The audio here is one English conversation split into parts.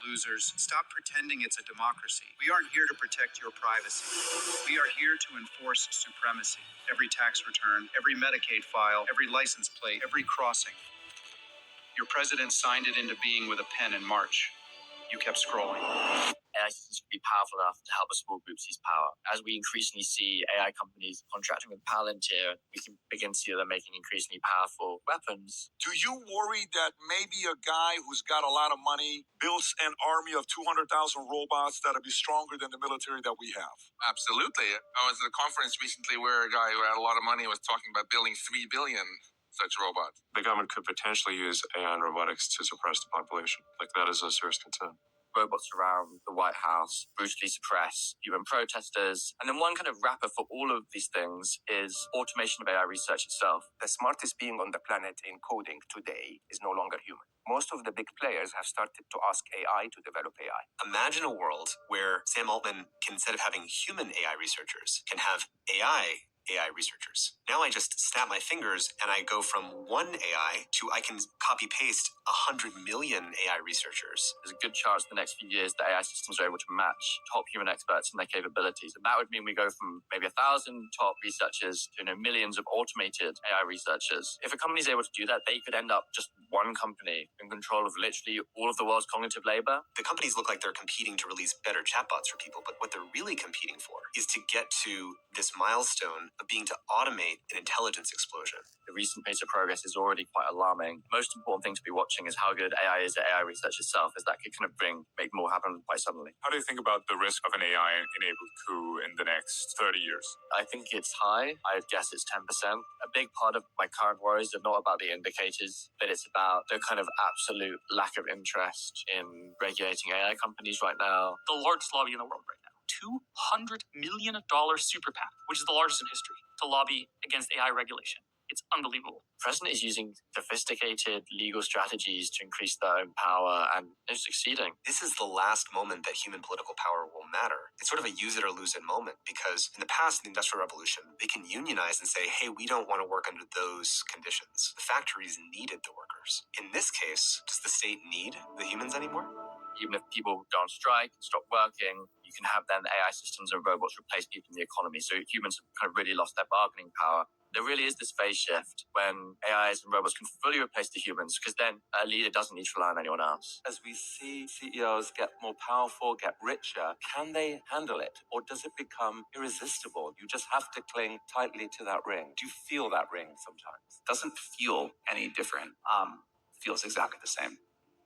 Losers, stop pretending it's a democracy. We aren't here to protect your privacy. We are here to enforce supremacy. Every tax return, every Medicaid file, every license plate, every crossing. Your president signed it into being with a pen in March. You kept scrolling. AI systems can be powerful enough to help a small group seize power. As we increasingly see AI companies contracting with Palantir, we can begin to see them making increasingly powerful weapons. Do you worry that maybe a guy who's got a lot of money builds an army of 200,000 robots that'll be stronger than the military that we have? Absolutely. I was at a conference recently where a guy who had a lot of money was talking about building 3 billion such robots. The government could potentially use AI and robotics to suppress the population. Like, that is a serious concern. Robots around the White House brutally suppress human protesters. And then one kind of wrapper for all of these things is automation of AI research itself. The smartest being on the planet in coding today is no longer human. Most of the big players have started to ask AI to develop AI. Imagine a world where Sam Altman can, instead of having human AI researchers, can have AI researchers. Now I just snap my fingers and I go from one AI to I can copy paste 100 million AI researchers. There's a good chance in the next few years that AI systems are able to match top human experts in their capabilities. And that would mean we go from maybe 1,000 top researchers to millions of automated AI researchers. If a company is able to do that, they could end up just one company in control of literally all of the world's cognitive labor. The companies look like they're competing to release better chatbots for people, but what they're really competing for is to get to this milestone of being to automate an intelligence explosion. The recent pace of progress is already quite alarming. The most important thing to be watching is how good AI is at AI research itself, as that could kind of make more happen quite suddenly. How do you think about the risk of an AI-enabled coup in the next 30 years? I think it's high. I guess it's 10%. A big part of my current worries are not about the indicators, but it's about the kind of absolute lack of interest in regulating AI companies right now. The largest lobby in the world right now. $200 million super PAC, which is the largest in history, to lobby against AI regulation. It's unbelievable. The president is using sophisticated legal strategies to increase their own power, and they're succeeding. This is the last moment that human political power will matter. It's sort of a use it or lose it moment, because in the past, in the Industrial Revolution, they can unionize and say, hey, we don't want to work under those conditions. The factories needed the workers. In this case, does the state need the humans anymore? Even if people go on strike and stop working, you can have then AI systems and robots replace people in the economy. So humans have kind of really lost their bargaining power. There really is this phase shift when AIs and robots can fully replace the humans, because then a leader doesn't need to rely on anyone else. As we see CEOs get more powerful, get richer, can they handle it? Or does it become irresistible? You just have to cling tightly to that ring. Do you feel that ring sometimes? Doesn't feel any different. Feels exactly the same.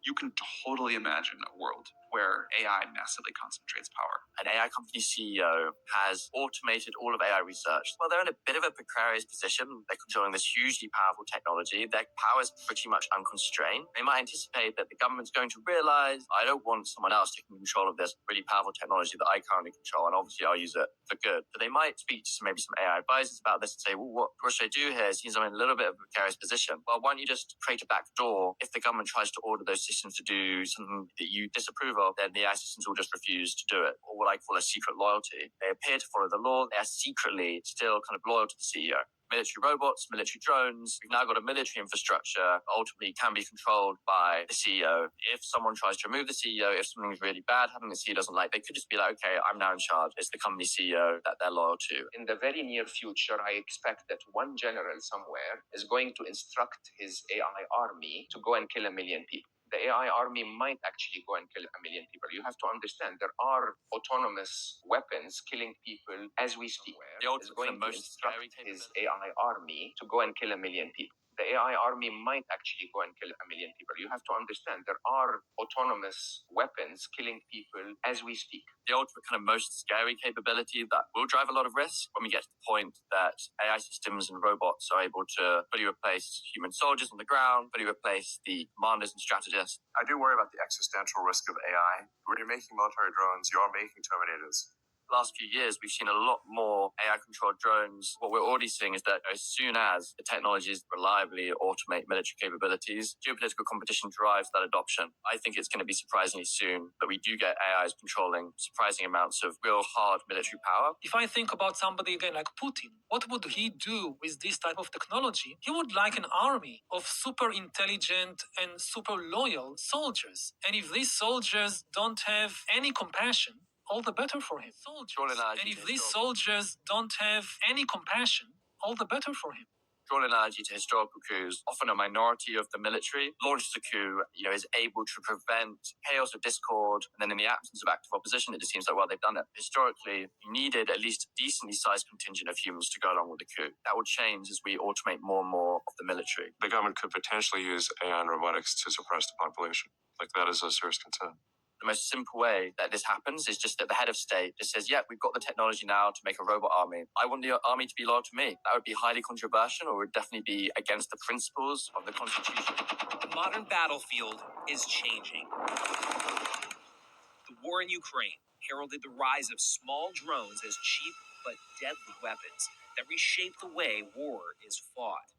You can totally imagine a world where AI massively concentrates power. An AI company CEO has automated all of AI research. Well, they're in a bit of a precarious position. They're controlling this hugely powerful technology. Their power is pretty much unconstrained. They might anticipate that the government's going to realize, I don't want someone else taking control of this really powerful technology that I currently control, and obviously I'll use it for good. But they might speak to maybe some AI advisors about this and say, well, what should I do here? It seems I'm in a little bit of a precarious position. Well, why don't you just create a back door? If the government tries to order those systems to do something that you disapprove of, then the AI systems will just refuse to do it, or what I call a secret loyalty. They appear to follow the law. They are secretly still kind of loyal to the CEO. Military robots, military drones. We've now got a military infrastructure that ultimately can be controlled by the CEO. If someone tries to remove the CEO, if something's really bad happening the CEO doesn't like, they could just be like, okay, I'm now in charge. It's the company CEO that they're loyal to. In the very near future, I expect that one general somewhere is going to instruct his AI army to go and kill 1 million people. The AI army might actually go and kill 1 million people. You have to understand there are autonomous weapons killing people as we speak. Is going to instruct his AI army to go and kill 1 million people. The AI army might actually go and kill 1 million people. You have to understand there are autonomous weapons killing people as we speak. The ultimate kind of most scary capability that will drive a lot of risk when we get to the point that AI systems and robots are able to fully replace human soldiers on the ground, fully replace the commanders and strategists. I do worry about the existential risk of AI. When you're making military drones, you are making Terminators. last few years, we've seen a lot more AI-controlled drones. What we're already seeing is that as soon as the technologies reliably automate military capabilities, geopolitical competition drives that adoption. I think it's going to be surprisingly soon that we do get AIs controlling surprising amounts of real hard military power. If I think about somebody again like Putin, what would he do with this type of technology? He would like an army of super intelligent and super loyal soldiers. And if these soldiers don't have any compassion, all the better for him. And if these soldiers don't have any compassion, all the better for him. Draw an analogy to historical coups. Often a minority of the military launches a coup, is able to prevent chaos or discord. And then in the absence of active opposition, it just seems like, well, they've done it. Historically, you needed at least a decently sized contingent of humans to go along with the coup. That would change as we automate more and more of the military. The government could potentially use AI and robotics to suppress the population. Like, that is a serious concern. The most simple way that this happens is just that the head of state just says, yeah, we've got the technology now to make a robot army. I want the army to be loyal to me. That would be highly controversial, or would definitely be against the principles of the Constitution. The modern battlefield is changing. The war in Ukraine heralded the rise of small drones as cheap but deadly weapons that reshape the way war is fought.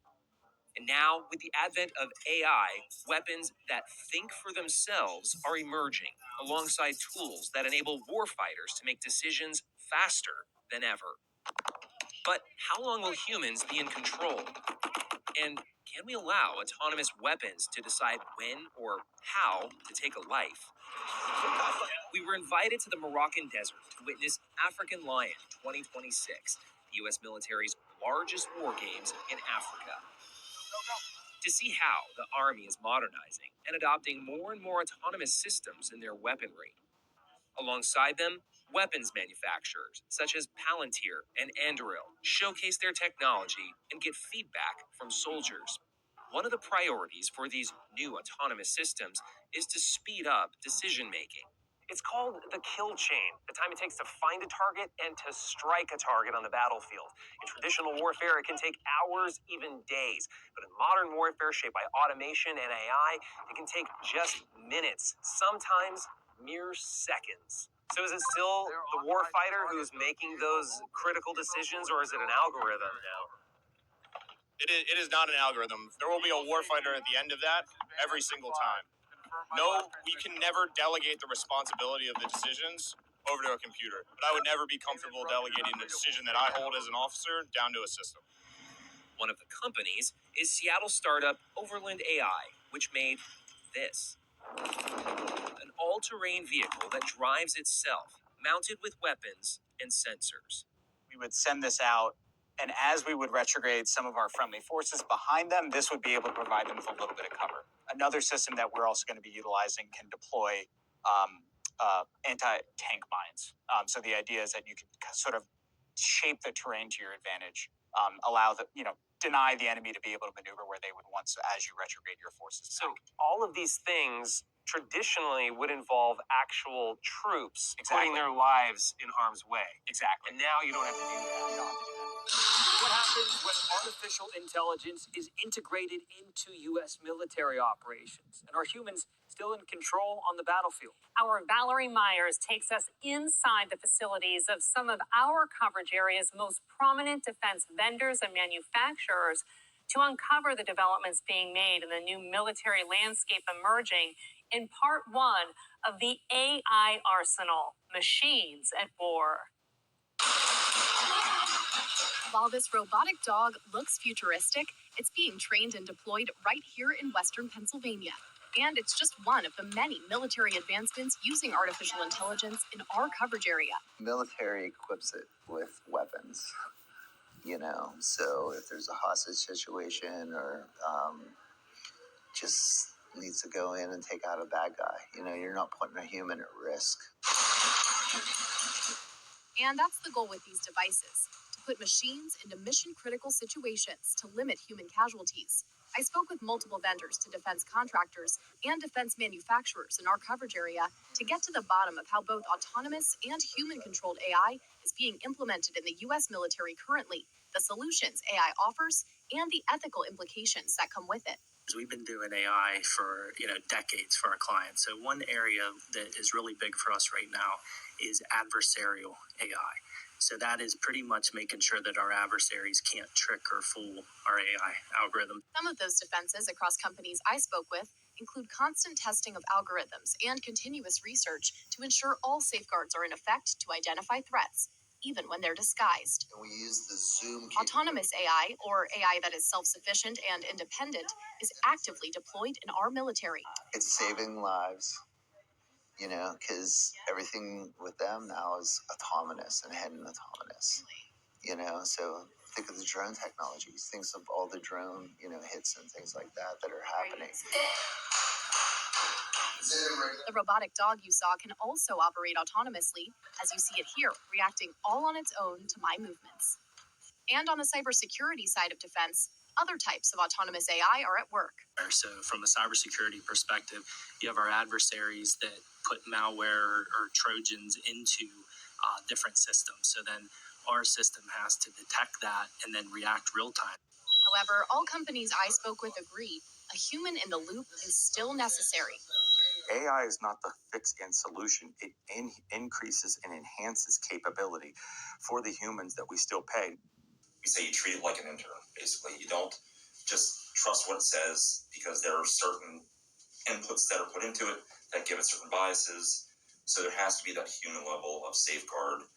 And now, with the advent of AI, weapons that think for themselves are emerging, alongside tools that enable warfighters to make decisions faster than ever. But how long will humans be in control? And can we allow autonomous weapons to decide when or how to take a life? We were invited to the Moroccan desert to witness African Lion 2026, the U.S. military's largest war games in Africa. To see how the Army is modernizing and adopting more and more autonomous systems in their weaponry. Alongside them, weapons manufacturers such as Palantir and Anduril showcase their technology and get feedback from soldiers. One of the priorities for these new autonomous systems is to speed up decision-making. It's called the kill chain, the time it takes to find a target and to strike a target on the battlefield. In traditional warfare, it can take hours, even days. But in modern warfare shaped by automation and AI, it can take just minutes, sometimes mere seconds. So is it still the warfighter who's making those critical decisions, or is it an algorithm now? It is not an algorithm. There will be a warfighter at the end of that every single time. No, we can never delegate the responsibility of the decisions over to a computer. But I would never be comfortable delegating the decision that I hold as an officer down to a system. One of the companies is Seattle startup Overland AI, which made this. An all-terrain vehicle that drives itself, mounted with weapons and sensors. We would send this out, and as we would retrograde some of our friendly forces behind them, this would be able to provide them with a little bit of cover. Another system that we're also going to be utilizing can deploy anti-tank mines. So the idea is that you can sort of shape the terrain to your advantage, allow deny the enemy to be able to maneuver where they would want as you retrograde your forces. So all of these things traditionally would involve actual troops putting their lives in harm's way. Exactly. And now you don't have to do that. You don't have to do that. What happens when artificial intelligence is integrated into U.S. military operations? And are humans still in control on the battlefield? Our Valerie Myers takes us inside the facilities of some of our coverage area's most prominent defense vendors and manufacturers to uncover the developments being made in the new military landscape emerging in part one of the AI arsenal, Machines at War. While this robotic dog looks futuristic, it's being trained and deployed right here in Western Pennsylvania. And it's just one of the many military advancements using artificial intelligence in our coverage area. Military equips it with weapons, so if there's a hostage situation or just needs to go in and take out a bad guy, you're not putting a human at risk. And that's the goal with these devices, to put machines into mission-critical situations to limit human casualties. I spoke with multiple vendors to defense contractors and defense manufacturers in our coverage area to get to the bottom of how both autonomous and human-controlled AI is being implemented in the U.S. military currently, the solutions AI offers, and the ethical implications that come with it. We've been doing AI for decades for our clients. So one area that is really big for us right now is adversarial AI. So that is pretty much making sure that our adversaries can't trick or fool our AI algorithm. Some of those defenses across companies I spoke with include constant testing of algorithms and continuous research to ensure all safeguards are in effect to identify threats, even when they're disguised. And we use the Zoom. Autonomous AI, or AI that is self-sufficient and independent, is actively deployed in our military. It's saving lives, because everything with them now is autonomous and hidden autonomous. So think of the drone technologies, think of all the drone, hits and things like that are happening. The robotic dog you saw can also operate autonomously, as you see it here, reacting all on its own to my movements. And on the cybersecurity side of defense, other types of autonomous AI are at work. So from a cybersecurity perspective, you have our adversaries that put malware or Trojans into different systems. So then our system has to detect that and then react real time. However, all companies I spoke with agree a human in the loop is still necessary. AI is not the fix and solution. It increases and enhances capability for the humans that we still pay. We say you treat it like an intern, basically. You don't just trust what it says because there are certain inputs that are put into it that give it certain biases. So there has to be that human level of safeguard,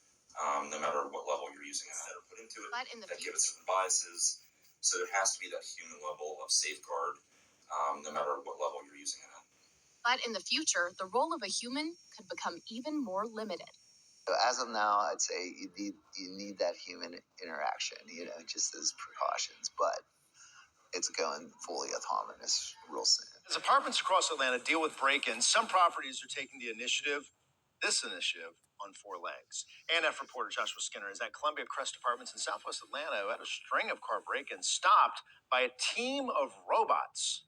no matter what level you're using it, that are put into it that give it certain biases. So there has to be that human level of safeguard, no matter what level you're using it at. But in the future, the role of a human could become even more limited. So as of now, I'd say you need that human interaction, just as precautions, but it's going fully autonomous real soon. As apartments across Atlanta deal with break-ins, some properties are taking the initiative, on four legs. ANF reporter Joshua Skinner is at Columbia Crest Apartments in Southwest Atlanta, who had a string of car break-ins stopped by a team of robots.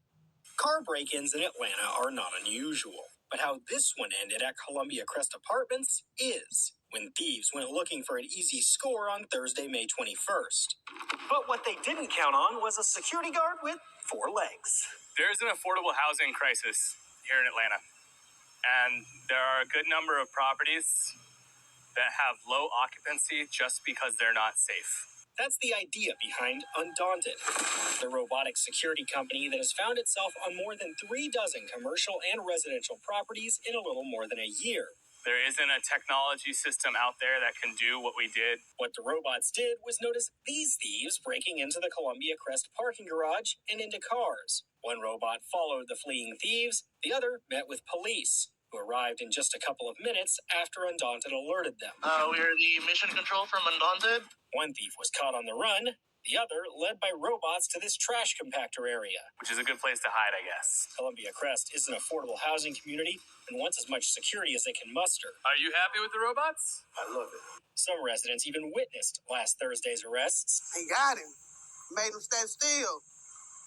Car break-ins in Atlanta are not unusual, but how this one ended at Columbia Crest Apartments is, when thieves went looking for an easy score on Thursday, May 21st. But what they didn't count on was a security guard with four legs. There's an affordable housing crisis here in Atlanta, and there are a good number of properties that have low occupancy just because they're not safe. That's the idea behind Undaunted, the robotic security company that has found itself on more than 36 commercial and residential properties in a little more than a year. There isn't a technology system out there that can do what we did. What the robots did was notice these thieves breaking into the Columbia Crest parking garage and into cars. One robot followed the fleeing thieves, the other met with police, who arrived in just a couple of minutes after Undaunted alerted them. We're the mission control from Undaunted. One thief was caught on the run, the other led by robots to this trash compactor area. Which is a good place to hide, I guess. Columbia Crest is an affordable housing community and wants as much security as they can muster. Are you happy with the robots? I love it. Some residents even witnessed last Thursday's arrests. He got him. Made him stand still.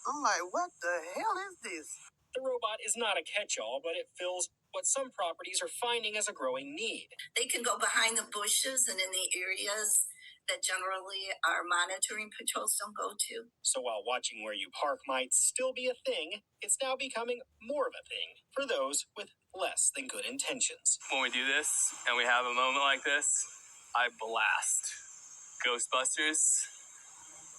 I'm like, what the hell is this? The robot is not a catch-all, but it fills what some properties are finding as a growing need. They can go behind the bushes and in the areas that generally our monitoring patrols don't go to. So while watching where you park might still be a thing, it's now becoming more of a thing for those with less than good intentions. When we do this and we have a moment like this, I blast Ghostbusters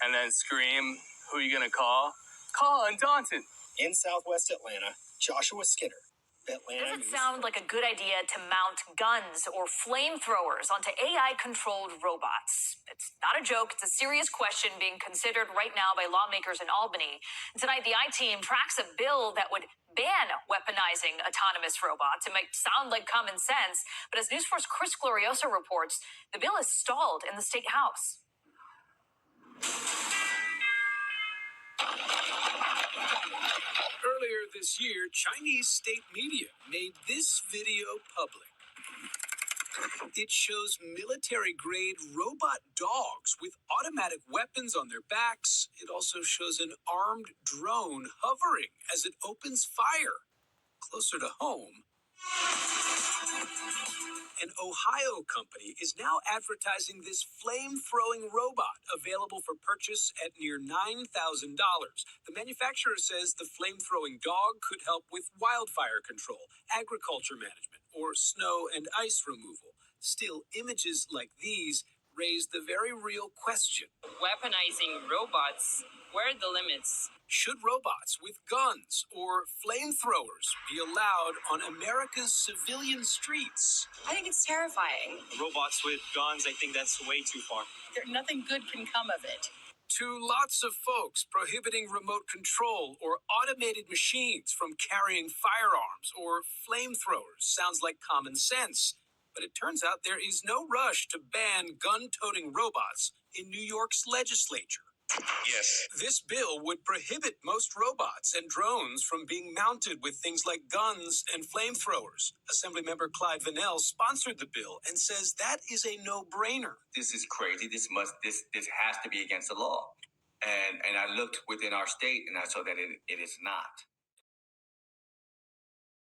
and then scream, "Who are you gonna call? Call Undaunted." In Southwest Atlanta, Joshua Skinner. Does it sound like a good idea to mount guns or flamethrowers onto AI-controlled robots? It's not a joke. It's a serious question being considered right now by lawmakers in Albany. Tonight, the I-Team tracks a bill that would ban weaponizing autonomous robots. It might sound like common sense, but as News Force Chris Glorioso reports, the bill is stalled in the state house. Earlier this year, Chinese state media made this video public. It shows military-grade robot dogs with automatic weapons on their backs. It also shows an armed drone hovering as it opens fire. Closer to home, An Ohio company is now advertising this flame-throwing robot available for purchase at near $9,000. The manufacturer says the flame-throwing dog could help with wildfire control, agriculture management, or snow and ice removal. Still, images like these raise the very real question. Weaponizing robots, where are the limits? Should robots with guns or flamethrowers be allowed on America's civilian streets? I think it's terrifying. Robots with guns, I think that's way too far. Nothing good can come of it. To lots of folks, prohibiting remote control or automated machines from carrying firearms or flamethrowers sounds like common sense. But it turns out there is no rush to ban gun-toting robots in New York's legislature. Yes. This bill would prohibit most robots and drones from being mounted with things like guns and flamethrowers. Assemblymember Clyde Vanell sponsored the bill and says that is a no-brainer. This is crazy. This has to be against the law. And I looked within our state and I saw that it is not.